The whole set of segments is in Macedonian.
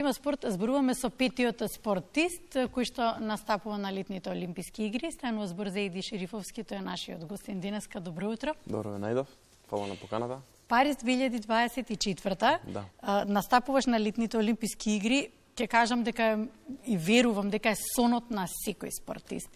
Има спорт, зборуваме со петиот спортист кој што настапува на летните олимписки игри. Станува збор за Еди Шерифовски, тој е нашиот гостин денеска. Добро утро. Добро ве најдов. Фала на поканата. Париз 2024. Да. Настапуваш на летните олимписки игри. Ќе кажам дека и верувам дека е сонот на секој спортист.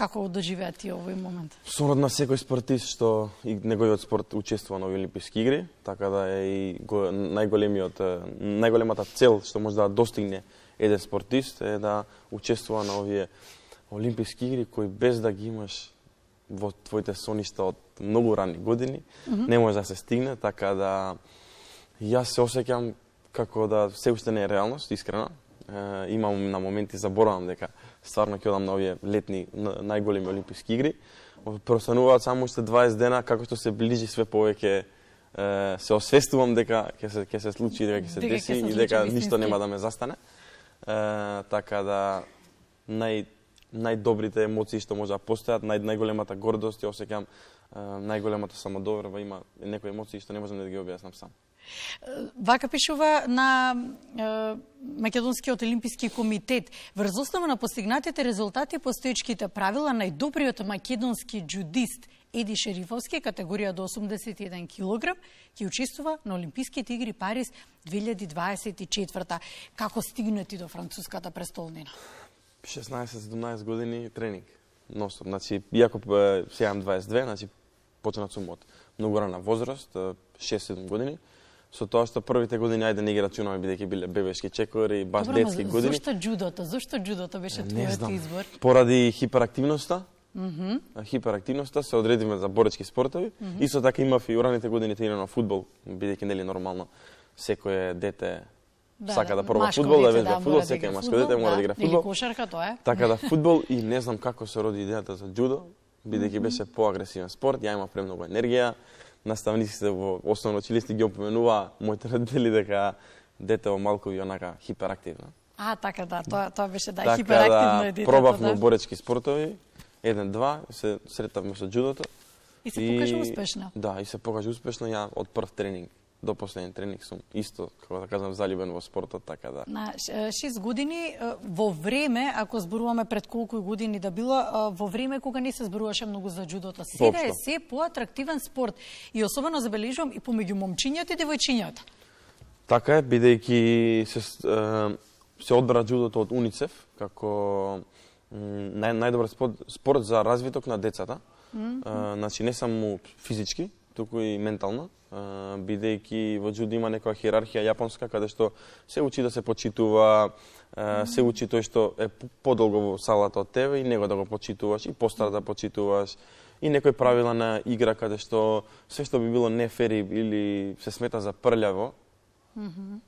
Како доживеа ти овој момент? Сонот на секој спортист што и неговиот спорт учествува на олимписки игри, така да е и најголемата цел што може да достигне еден спортист е да учествува на овие олимписки игри кои без да ги имаш во твоите соништа од многу ранни години, не може да се стигне, така да јас се осеќам како да се уште не е реалност, искрено. Имам на моменти заборавам дека стварно ќе одам на овие летни најголеми олимписки игри. Простануваат само уште 20 дена, како што се ближи све повеќе се освестувам дека ќе се случи, дека ќе се деси и дека ништо нема да ме застане. Така да најдобрите емоции што може да постојат, најголемата гордост ја осеќам, најголемата самодоверба, има некои емоции што не можам да ги објаснам сам. Вака пишува на Македонскиот олимписки комитет. Врз основа на постигнатите резултати по стоичките правила, најдобриот македонски џудист Еди Шерифовски, категорија до 81 кг, ќе учествува на Олимписките игри Париз 2024. Како стигнати до француската престолнина? 16-17 години тренинг. Нонстоп. Значи, иако сега имам 22, значи почнат сум од многу рана возраст, 6-7 години. Со тоа што првите години ајде не ги рачунаме бидејќи биле бебешки чекори, баш детски години. Зошто џудото? Зошто џудото беше твојот избор? Поради хиперактивноста. Хиперактивноста се одредиме за боречки спортови. Исто така имав и ураните години тренирано фудбал, бидејќи нели нормално секое дете сака да проба фудбал, да вежба фудбал, секој машко дете мора да игра фудбал. Или кошарка, тоа е. Така да фудбал и не знам како се роди идејата за џудо, бидејќи беше поагресивен спорт, ја имав премногу енергија. Наставниците во основно училиште ги опоменува моите родители дека детето малку и онака хиперактивно. Така да, тоа беше така хиперактивно е детето. Пробавме боречки спортови, 1-2, се сретавме со џудото. И се покажа успешно. Да, и се покажа успешно. Ја од прв тренинг до последен тренинг сум исто, како да кажам, залюбен во спортот, така да. На 6 години во време, ако зборуваме пред колку години да било, во време кога не се зборуваше многу за џудото, сега е се поатрактивен спорт и особено забележувам и помеѓу момчињата и девојчињата. Така е, бидејќи се одбра џудото од УНИЦЕФ како најдобар спорт за развиток на децата. Значи не само физички, туку и ментално, бидејќи во џудо има некоја хиерархија јапонска каде што се учи да се почитува, се учи тој што е подолго во салата од тебе и него да го почитуваш и постар да почитуваш и некои правила на игра каде што се што би било нефер или се смета за прљаво,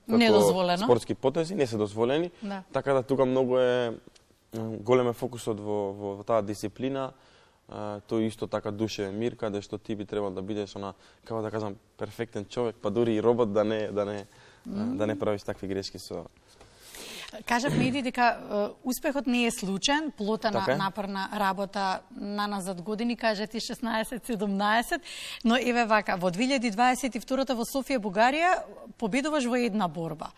недозволено, спортски потези не се дозволени, така да тука многу е голем е фокусот во таа дисциплина. Тој исто така душевен мир, каде што ти би требало да бидеш како да кажам, перфектен човек, па дури и робот да не правиш такви грешки со. Кажавме Еди дека успехот не е случаен, плота на напорна работа на назад години, кажа ти 16-17, но еве вака, во 2022 во Софија, Бугарија, победуваш во една борба.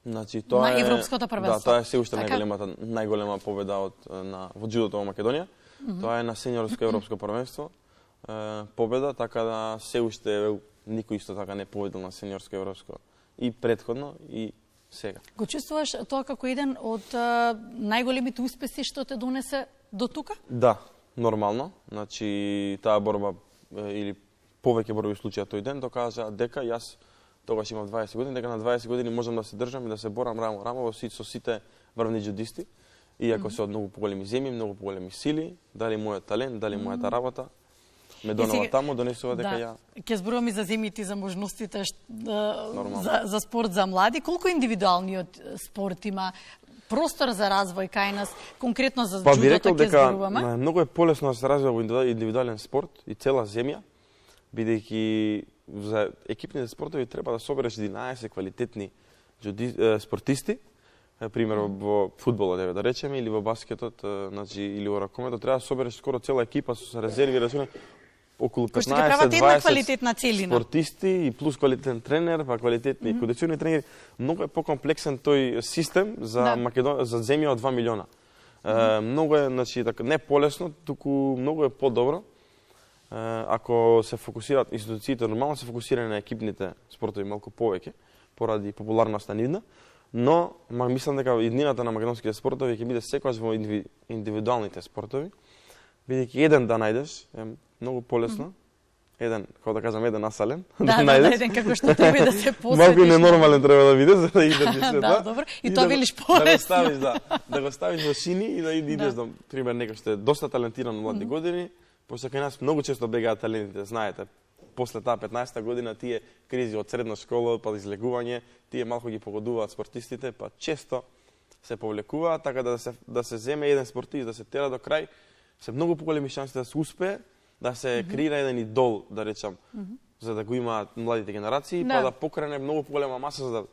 Значи, тоа на европското првенство. Да, тоа е се уште најголема победа во џудото во Македонија. Тоа е на сениорско европско првенство победа, така да се уште никој исто така не победил на сениорско европско и претходно и сега. Го чувствуваш тоа како еден од најголемите успеси што те донесе до тука? Да, нормално. Значи, таа борба или повеќе борби случаи тој ден докажа дека јас тогаш имав 20 години, дека на 20 години можам да се држам и да се борам рамо со сите врвни џудисти. Иако се од многу поголеми земји, многу поголеми сили, дали мојот талент, дали мојата работа, ме донела таму, донесува дека ја... Ќе зборуваме за земјите и за можностите за спорт за млади. Колку индивидуалниот спорт има простор за развој кај нас, конкретно за џудото ќе зборуваме? Па многу е полесно да се развива во индивидуален спорт и цела земја, бидејќи за екипните спортови треба да собереш 11 квалитетни спортисти, пример во фудбалот, да речеме, или во баскетот, значи, или во ракометот, треба да собереш скоро цела екипа со резерви, околу Кои што ги прават една 15-20 квалитетна целина. спортисти и плюс квалитетен тренер, па квалитетни кондициони тренери. Многу е покомплексен тој систем за за земја од 2 милиона. Многу е, значи, така, не полесно, туку многу е подобро. Ако се фокусираат институциите, нормално се фокусирани на екипните спортови малку повеќе, поради популарноста нивна, но мислам дека иднината на македонските спортови ќе биде секогаш во индивидуалните спортови, бидејќи еден да најдеш е многу полесно. Еден, како да кажам, еден насален. Да, еден како што треба да се посветиш. Малку ненормален треба да биде за да идеш света. Да, добро. И тоа велиш полесно. Да го ставиш во шини и да идеш до пример некој што е доста талентиран во млади години, пошто кај нас многу често бегаат талентите, знаете. После таа 15-та година тие кризи од средна школа па излегување, тие малку ги погодуваат спортистите, па често се повлекуваат, така да се земе еден спортист, да се тера до крај, се многу поголеми шанси да се успее, да се креира еден идол, да речам, за да го имаат младите генерации, па да покрене многу поголема маса за да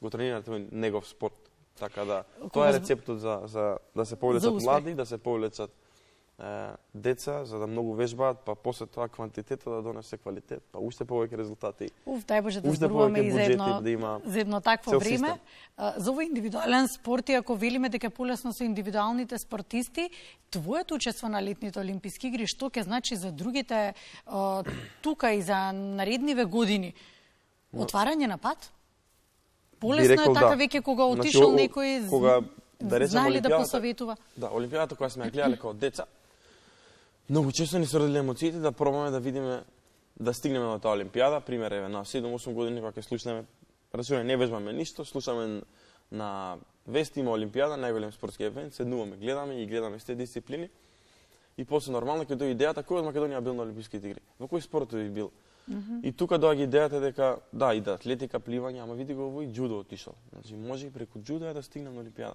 го тренира тој негов спорт. Така да, тоа е рецептот за да се повлечат млади, да се повлечат деца, за да многу вежбаат, па после тоа квантитетот да донесе квалитет, па уште повеќе резултати. Дај Боже да зборуваме и за едно такво време. За овој индивидуален спорт, и ако велиме дека полесно со индивидуалните спортисти, твоето учество на летните олимписки игри, што ќе значи за другите тука и за наредниве години? Отварање на пат? Полесно е така веќе кога отишол некој, знали да посоветува? Да, олимпијадата која сме ја гледале како деца, многу често ни се родили емоциите да пробаме да видиме, да стигнеме до таа олимпијада. Пример е на 7-8 години кога ќе слушнеме, рачуне не вежбаме ништо, слушаме на вести, има олимпијада, најголем спортски евент, седнуваме, гледаме и гледаме сте дисциплини. И после нормално ќе дојде идејата кој од Македонија бил на олимписките игри, во кој спортови бил. И тука доаѓа идејата дека да, и да атлетика, пливање, ама види го овој џудо отишол. Значи може и преку џудо да стигнем на олимпијада.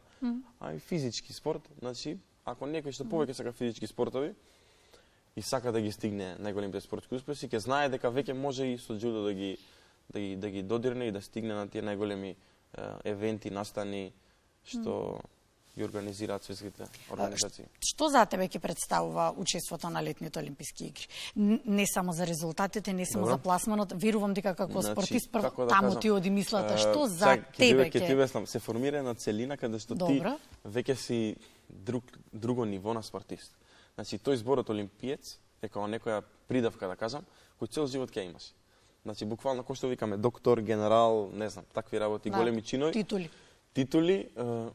А и физички спорт, значи ако некој што повеќе сака физички спортови и сака да ги стигне најголемите спортски успеси, ќе знае дека веќе може и со џудо да ги додирне и да стигне на тие најголеми евенти, настани што ги организираат светските организации. Што за тебе ќе представува учеството на летните олимписки игри? Не само за резултатите, не само за пласманот, верувам дека како спортист таму ти оди мислата, што за тебе ќе се формира една целина каде што ти веќе си друго ниво на спортист. Значи тој зборот олимпиец е како некоја придавка, да кажам, кој цел живот ќе имаш. Значи буквално кој што викаме доктор, генерал, не знам, такви работи, големи чинови. Титули,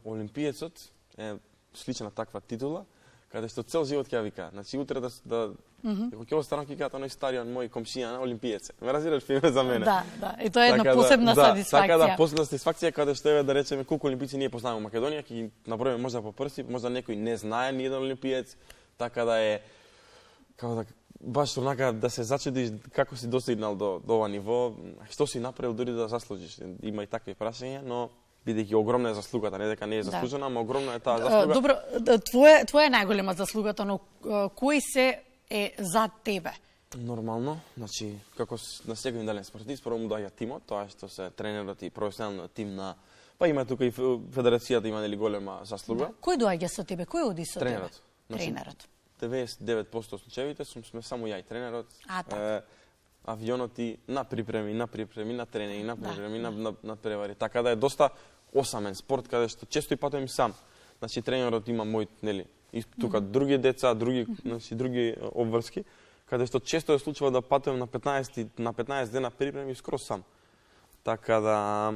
олимпиецот е слична на таква титула, каде што цел живот ќе вика. Значи утре ако ќе останам ќе кажат оној стариот мој комшија на олимпиец. Ме разбираш филме за мене? Да, и тоа е една посебна сатисфакција. Така да, посебна сатисфакција каде што еве да речеме колку олимпици ние познаваме во Македонија, ќе ги наброиме можда по прсти, можда некој не знае ни еден олимпиец, така да е како да баш онака да се зачудиш како си достигнал до ова ниво, што си направил дури да заслужиш. Има и такви прашања, но бидејќи огромна е заслугата, не дека не е заслужена, ама огромна е таа заслуга. Добро, твоја е најголема заслугата, но кој се е за тебе? Нормално, значи како на секој индивидуален спортист, прво му доаѓа тимот, тоа што се тренерот и професионалниот тим на па има тука и федерацијата има нели голема заслуга. Кој доаѓа со тебе? Кој оди со тебе? Тренерот. 99% од случаевите сме само ја и тренерот. Авионот и на припреми, на тренинги, на програми, на превари. Така да е доста осамен спорт, каде што често и патувам сам. Значи тренерот има мој, нели, и тука други деца, други обврски, каде што често се случува да патувам на 15 дена припреми скроз сам. Така да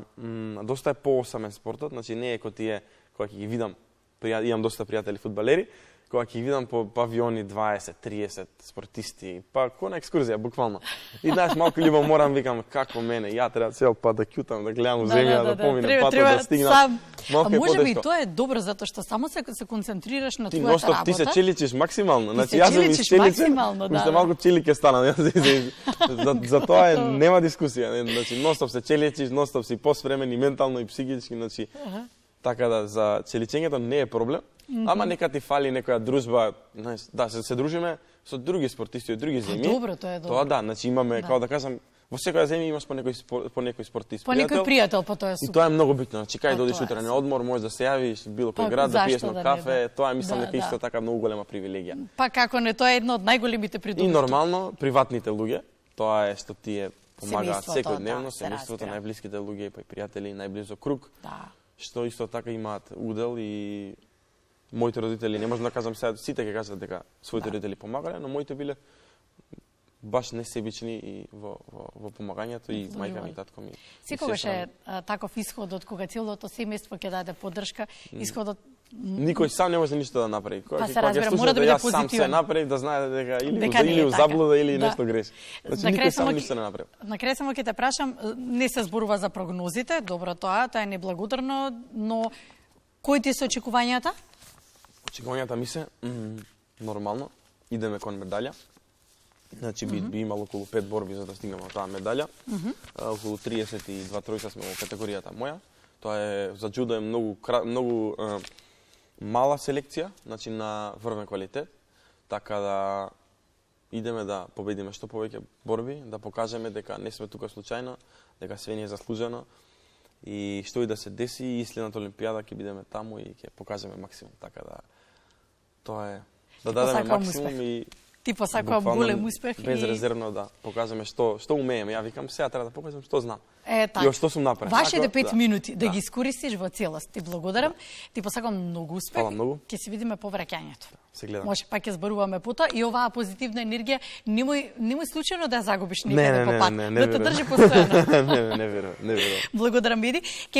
доста е поосамен спортот, значи не е кој тие кога ќе ги видам, имам доста пријатели фудбалери, кога ќе видам по павиони 20-30 спортисти, па кој на екскурзија, буквално. И знаеш, малку љубоморам, викам, како мене, ја треба цел пат да ќутам, да гледам у земја, да поминам патот, да стигнам. А може би тоа е добро, затоа што само се концентрираш на твојата работа. Ти се челичиш максимално. Значи, јас сум изчеличен, уште малку чили ке стана. За тоа нема дискусија. Значи, ностоп се челичиш, ностоп си посвремен и ментално и психички, значи, така да за челичењето не е проблем. Ама нека ти фали некоја дружба, да се дружиме со други спортисти од други земји. Добро, тоа е добро. Тоа да, значи имаме, како да кажам, Во секоја земја имаш по некој спортист По некој пријател, по тоа е И супер. тоа е многу битно. Значи, кај Па, додиш тоа е утре на одмор, можеш да се јавиш било кој град да зашто пиеш на да не, кафе, да. тоа мислам Да, дека исто да. така многу голема привилегија. Па како не, тоа е едно од најголемите И придобивки. нормално, приватните луѓе, тоа е што тие помагаат Семејството, секојдневно, да, се семејството, разбира. најблиските луѓе, па и пријатели, најблизок круг, Да. што исто така имаат удел и моите родители, не можам да кажам сега, сите ќе кажат дека своите родители помагале, но моите биле баш несебични и во помагањето и мајка ми и татко ми. и Секогаш сестра ми. е таков исходот кога целото семејство ќе даде поддршка, исходот Никој сам не може ништо да направи. Па се Кога ќе разбира, слушате мора да биде јас сам се позитивен. направи, да знае дека или Дека не е или у така. заблуда или Да. нешто греши. Значи На крај никој само сам ќе- ништо не направи. На крај само ќе те прашам, не се зборува за прогнозите, добро тоа е неблагодарно, но кои ти се очекувањата? Очекувањата ми се нормално, идеме кон медалја. Значи би имало околу 5 борби за да стигнеме до таа медалја. Околу 32 тројца сме во категоријата моја. Тоа е за џудо е многу мала селекција, значи на врвен квалитет, така да идеме да победиме што повеќе борби, да покажеме дека не сме тука случајно, дека све ни е заслужено и што и да се деси и следната олимпијада ќе бидеме таму и ќе покажеме максимум, така да тоа е да дадеме посакувам максимум успех. и Ти посакувам буквално голем успех безрезервно да покажеме што умееме. Ја викам сега треба да покажам што знам. Е, И од што сум направен. Вашите Така, 5 минути да ги искористиш во целост. Ти благодарам. Ти посакувам многу успех. Фала многу. Ќе се видиме по враќањето. Се гледам. Може пак ќе зборуваме потоа и оваа позитивна енергија немој случајно да ја загубиш Не, некаде не, по не, пат, не, не да те верувам. држи постојано. не верувам. Благодарам, Биди.